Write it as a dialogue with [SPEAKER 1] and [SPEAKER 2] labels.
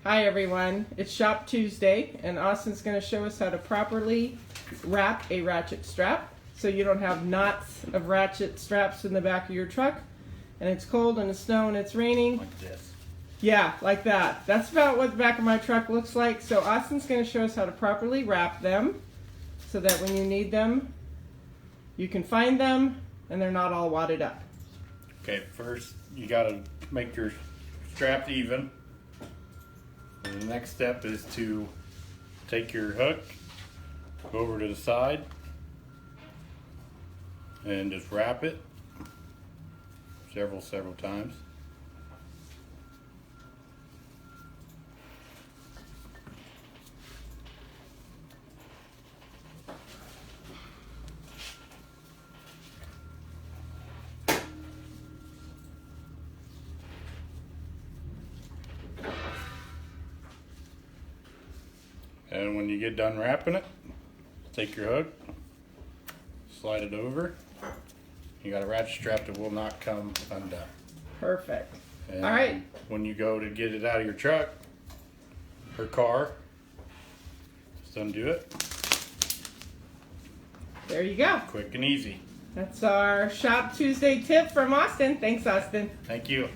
[SPEAKER 1] Hi everyone, it's Shop Tuesday and Austin's going to show us how to properly wrap a ratchet strap so you don't have knots of ratchet straps in the back of your truck and it's cold and it's snow and it's raining.
[SPEAKER 2] Like this.
[SPEAKER 1] Yeah, like that. That's about what the back of my truck looks like. So Austin's going to show us how to properly wrap them so that when you need them, you can find them and they're not all wadded up.
[SPEAKER 2] Okay, first you got to make your strap even. And the next step is to take your hook, go over to the side, and just wrap it several times. And when you get done wrapping it, take your hook, slide it over. You got a ratchet strap that will not come undone.
[SPEAKER 1] Perfect.
[SPEAKER 2] And
[SPEAKER 1] all right.
[SPEAKER 2] when you go to get it out of your truck or car, just undo it.
[SPEAKER 1] There you go.
[SPEAKER 2] Quick and easy.
[SPEAKER 1] That's our Shop Tuesday tip from Austin. Thanks, Austin.
[SPEAKER 2] Thank you.